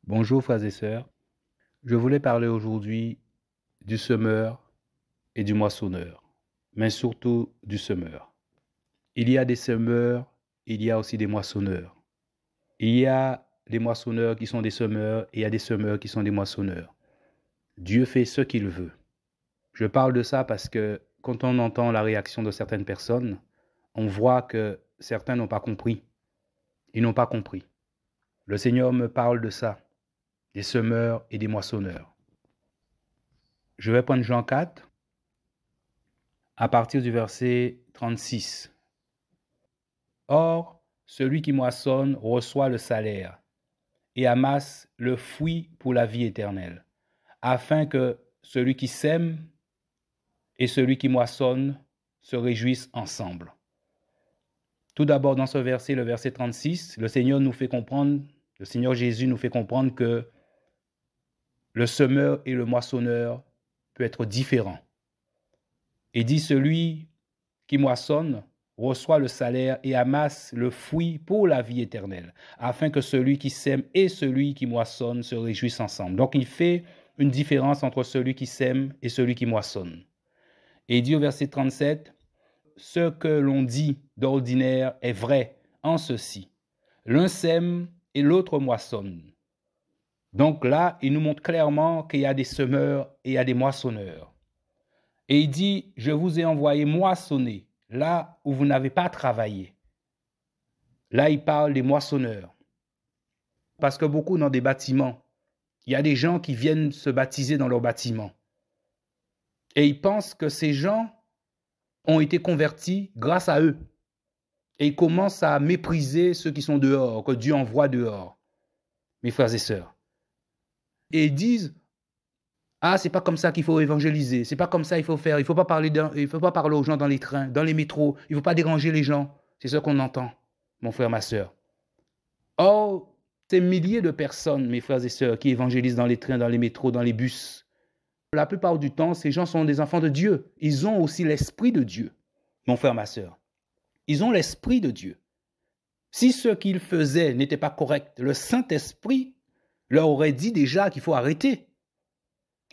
Bonjour frères et sœurs, je voulais parler aujourd'hui du semeur et du moissonneur, mais surtout du semeur. Il y a des semeurs, il y a aussi des moissonneurs. Il y a des moissonneurs qui sont des semeurs et il y a des semeurs qui sont des moissonneurs. Dieu fait ce qu'il veut. Je parle de ça parce que quand on entend la réaction de certaines personnes, on voit que certains n'ont pas compris. Ils n'ont pas compris. Le Seigneur me parle de ça, des semeurs et des moissonneurs. Je vais prendre Jean 4, à partir du verset 36. Or, celui qui moissonne reçoit le salaire et amasse le fruit pour la vie éternelle, afin que celui qui sème et celui qui moissonne se réjouissent ensemble. Tout d'abord, dans ce verset, le verset 36, le Seigneur Jésus nous fait comprendre que le semeur et le moissonneur peuvent être différents. Il dit, celui qui moissonne reçoit le salaire et amasse le fruit pour la vie éternelle, afin que celui qui sème et celui qui moissonne se réjouissent ensemble. Donc, il fait une différence entre celui qui sème et celui qui moissonne. Et il dit au verset 37, « Ce que l'on dit d'ordinaire est vrai en ceci. L'un sème et l'autre moissonne. » Donc là, il nous montre clairement qu'il y a des semeurs et il y a des moissonneurs. Et il dit, je vous ai envoyé moissonner là où vous n'avez pas travaillé. Là, il parle des moissonneurs. Parce que beaucoup dans des bâtiments, il y a des gens qui viennent se baptiser dans leur bâtiment. Et ils pensent que ces gens ont été convertis grâce à eux. Et ils commencent à mépriser ceux qui sont dehors, que Dieu envoie dehors, mes frères et sœurs. Et ils disent, ah, c'est pas comme ça qu'il faut évangéliser, c'est pas comme ça qu'il faut faire, il faut pas parler aux gens dans les trains, dans les métros, il faut pas déranger les gens. C'est ce qu'on entend, mon frère, ma sœur. Or, ces milliers de personnes, mes frères et sœurs, qui évangélisent dans les trains, dans les métros, dans les bus, la plupart du temps, ces gens sont des enfants de Dieu. Ils ont aussi l'esprit de Dieu, mon frère, ma sœur. Ils ont l'esprit de Dieu. Si ce qu'ils faisaient n'était pas correct, le Saint-Esprit leur aurait dit déjà qu'il faut arrêter.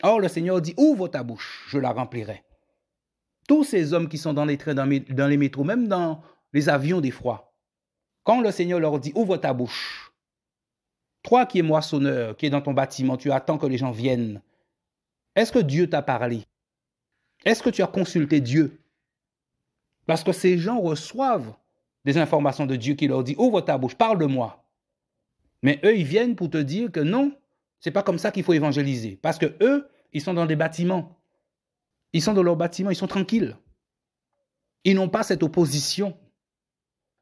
Or, le Seigneur dit, ouvre ta bouche, je la remplirai. Tous ces hommes qui sont dans les trains, dans les métros, même dans les avions des fois, quand le Seigneur leur dit, ouvre ta bouche, toi qui es moissonneur, qui es dans ton bâtiment, tu attends que les gens viennent. Est-ce que Dieu t'a parlé? Est-ce que tu as consulté Dieu? Parce que ces gens reçoivent des informations de Dieu qui leur dit, ouvre ta bouche, parle de moi. Mais eux, ils viennent pour te dire que non, c'est pas comme ça qu'il faut évangéliser. Parce que eux, ils sont dans des bâtiments. Ils sont dans leurs bâtiments, ils sont tranquilles. Ils n'ont pas cette opposition.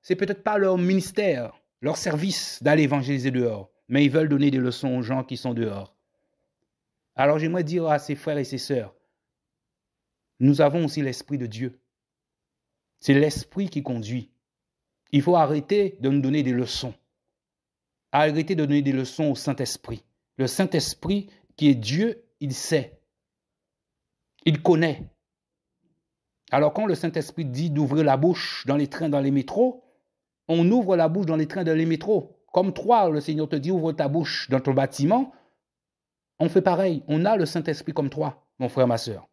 C'est peut-être pas leur ministère, leur service d'aller évangéliser dehors. Mais ils veulent donner des leçons aux gens qui sont dehors. Alors j'aimerais dire à ses frères et ses sœurs, nous avons aussi l'Esprit de Dieu. C'est l'Esprit qui conduit. Il faut arrêter de nous donner des leçons. Arrêter de donner des leçons au Saint-Esprit. Le Saint-Esprit, qui est Dieu, il sait. Il connaît. Alors quand le Saint-Esprit dit d'ouvrir la bouche dans les trains, dans les métros, on ouvre la bouche dans les trains, dans les métros. Comme toi, le Seigneur te dit, ouvre ta bouche dans ton bâtiment. On fait pareil. On a le Saint-Esprit comme toi, mon frère, ma sœur.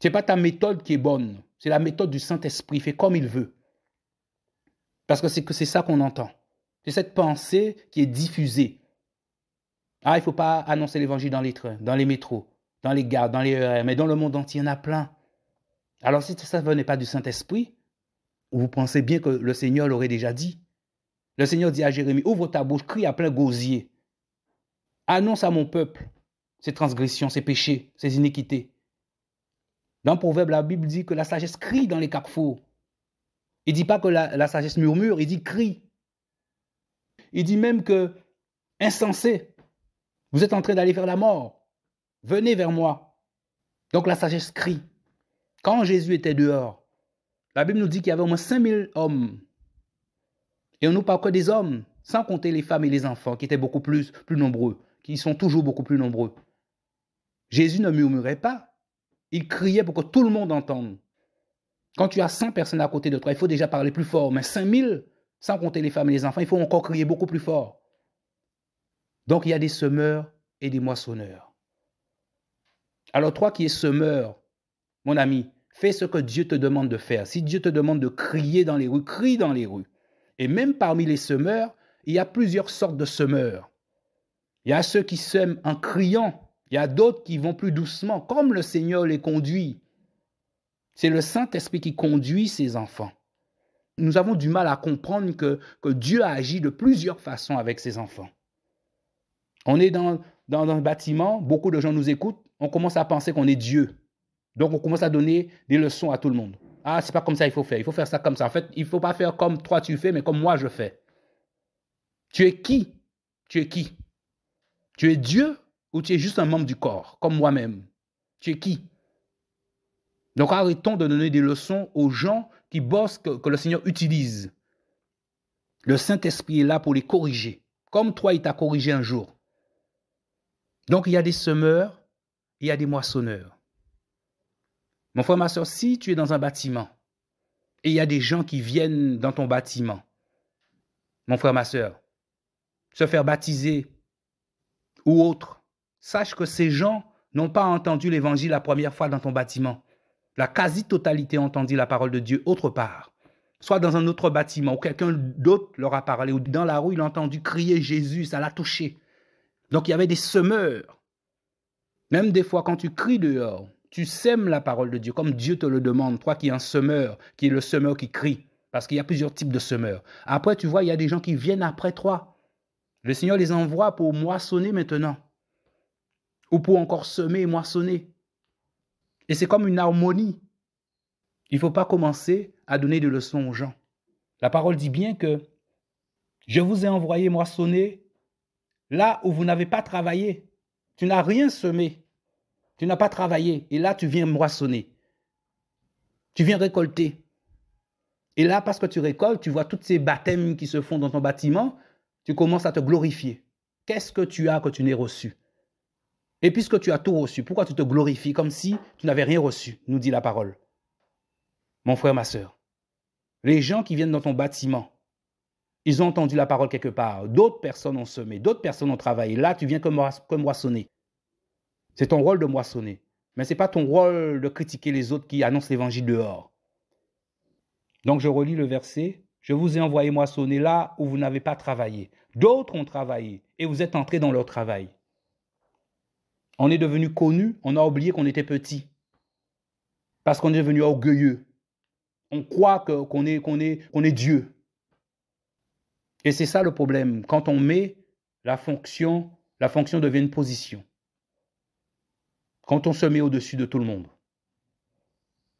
Ce n'est pas ta méthode qui est bonne. C'est la méthode du Saint-Esprit. Il fait comme il veut. Parce que c'est ça qu'on entend. C'est cette pensée qui est diffusée. Ah, il ne faut pas annoncer l'évangile dans les trains, dans les métros, dans les gares, dans les RER, mais dans le monde entier, il y en a plein. Alors si ça ne venait pas du Saint-Esprit, vous pensez bien que le Seigneur l'aurait déjà dit. Le Seigneur dit à Jérémie, ouvre ta bouche, crie à plein gosier. Annonce à mon peuple ses transgressions, ses péchés, ses iniquités. Dans Proverbe, la Bible dit que la sagesse crie dans les carrefours. Il ne dit pas que la sagesse murmure, il dit crie. Il dit même que, insensé, vous êtes en train d'aller vers la mort. Venez vers moi. Donc la sagesse crie. Quand Jésus était dehors, la Bible nous dit qu'il y avait au moins 5000 hommes. Et on nous parle que des hommes, sans compter les femmes et les enfants, qui étaient beaucoup plus nombreux, qui sont toujours beaucoup plus nombreux. Jésus ne murmurait pas. Il criait pour que tout le monde entende. Quand tu as 100 personnes à côté de toi, il faut déjà parler plus fort. Mais 5000, sans compter les femmes et les enfants, il faut encore crier beaucoup plus fort. Donc, il y a des semeurs et des moissonneurs. Alors, toi qui es semeur, mon ami, fais ce que Dieu te demande de faire. Si Dieu te demande de crier dans les rues, crie dans les rues. Et même parmi les semeurs, il y a plusieurs sortes de semeurs. Il y a ceux qui sèment en criant. Il y a d'autres qui vont plus doucement, comme le Seigneur les conduit. C'est le Saint-Esprit qui conduit ses enfants. Nous avons du mal à comprendre que Dieu a agi de plusieurs façons avec ses enfants. On est dans un bâtiment, beaucoup de gens nous écoutent, on commence à penser qu'on est Dieu. Donc, on commence à donner des leçons à tout le monde. Ah, c'est pas comme ça il faut faire ça comme ça. En fait, il ne faut pas faire comme toi tu fais, mais comme moi je fais. Tu es qui? Tu es qui? Tu es Dieu ou tu es juste un membre du corps, comme moi-même? Tu es qui? Donc, arrêtons de donner des leçons aux gens qui bossent, que le Seigneur utilise. Le Saint-Esprit est là pour les corriger, comme toi, il t'a corrigé un jour. Donc, il y a des semeurs, il y a des moissonneurs. Mon frère, ma soeur, si tu es dans un bâtiment et il y a des gens qui viennent dans ton bâtiment, mon frère, ma soeur, se faire baptiser ou autre, sache que ces gens n'ont pas entendu l'évangile la première fois dans ton bâtiment. La quasi-totalité a entendu la parole de Dieu autre part. Soit dans un autre bâtiment où quelqu'un d'autre leur a parlé, ou dans la rue, il a entendu crier Jésus, ça l'a touché. Donc il y avait des semeurs. Même des fois, quand tu cries dehors, tu sèmes la parole de Dieu, comme Dieu te le demande, toi qui es un semeur, qui est le semeur qui crie, parce qu'il y a plusieurs types de semeurs. Après, tu vois, il y a des gens qui viennent après toi. Le Seigneur les envoie pour moissonner maintenant, ou pour encore semer et moissonner. Et c'est comme une harmonie. Il ne faut pas commencer à donner des leçons aux gens. La parole dit bien que je vous ai envoyé moissonner là où vous n'avez pas travaillé. Tu n'as rien semé. Tu n'as pas travaillé. Et là, tu viens moissonner. Tu viens récolter. Et là, parce que tu récoltes, tu vois tous ces baptêmes qui se font dans ton bâtiment, tu commences à te glorifier. Qu'est-ce que tu as que tu n'aies reçu? Et puisque tu as tout reçu, pourquoi tu te glorifies comme si tu n'avais rien reçu, nous dit la parole. Mon frère, ma soeur, les gens qui viennent dans ton bâtiment, ils ont entendu la parole quelque part. D'autres personnes ont semé, d'autres personnes ont travaillé. Là, tu viens que moissonner. C'est ton rôle de moissonner. Mais ce n'est pas ton rôle de critiquer les autres qui annoncent l'évangile dehors. Donc, je relis le verset. Je vous ai envoyé moissonner là où vous n'avez pas travaillé. D'autres ont travaillé et vous êtes entrés dans leur travail. On est devenu connu, on a oublié qu'on était petit. Parce qu'on est devenu orgueilleux. On croit qu'on est Dieu. Et c'est ça le problème. Quand on met la fonction devient une position. Quand on se met au-dessus de tout le monde.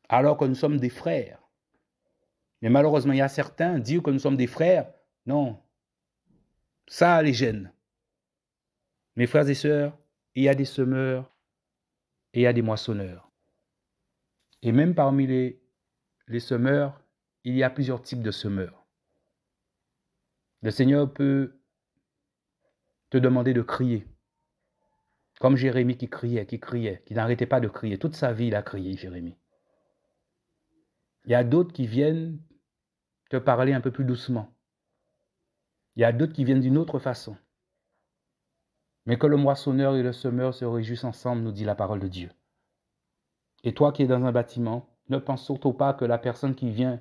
Alors que nous sommes des frères. Mais malheureusement, il y a certains dire que nous sommes des frères. Non. Ça les gêne. Mes frères et sœurs, il y a des semeurs et il y a des moissonneurs. Et même parmi les semeurs, il y a plusieurs types de semeurs. Le Seigneur peut te demander de crier. Comme Jérémie qui criait, qui n'arrêtait pas de crier. Toute sa vie, il a crié, Jérémie. Il y a d'autres qui viennent te parler un peu plus doucement. Il y a d'autres qui viennent d'une autre façon. Mais que le moissonneur et le semeur se réjouissent ensemble, nous dit la parole de Dieu. Et toi qui es dans un bâtiment, ne pense surtout pas que la personne qui vient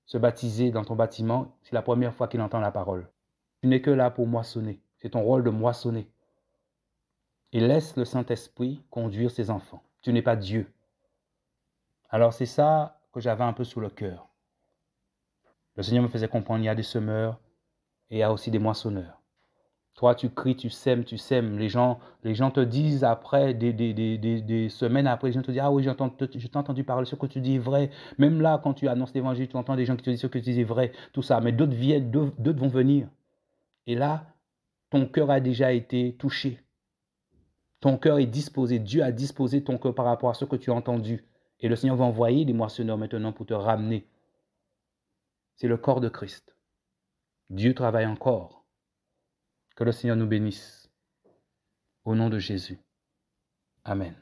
se baptiser dans ton bâtiment, c'est la première fois qu'il entend la parole. Tu n'es que là pour moissonner. C'est ton rôle de moissonner. Et laisse le Saint-Esprit conduire ses enfants. Tu n'es pas Dieu. Alors c'est ça que j'avais un peu sous le cœur. Le Seigneur me faisait comprendre, il y a des semeurs et il y a aussi des moissonneurs. Toi, tu cries, tu sèmes. Les gens te disent après, des semaines après, les gens te disent, ah oui, je t'ai entendu parler, ce que tu dis est vrai. Même là, quand tu annonces l'évangile, tu entends des gens qui te disent ce que tu dis est vrai, tout ça. Mais d'autres vont venir. Et là, ton cœur a déjà été touché. Ton cœur est disposé. Dieu a disposé ton cœur par rapport à ce que tu as entendu. Et le Seigneur va envoyer des moissonneurs maintenant pour te ramener. C'est le corps de Christ. Dieu travaille encore. Que le Seigneur nous bénisse. Au nom de Jésus. Amen.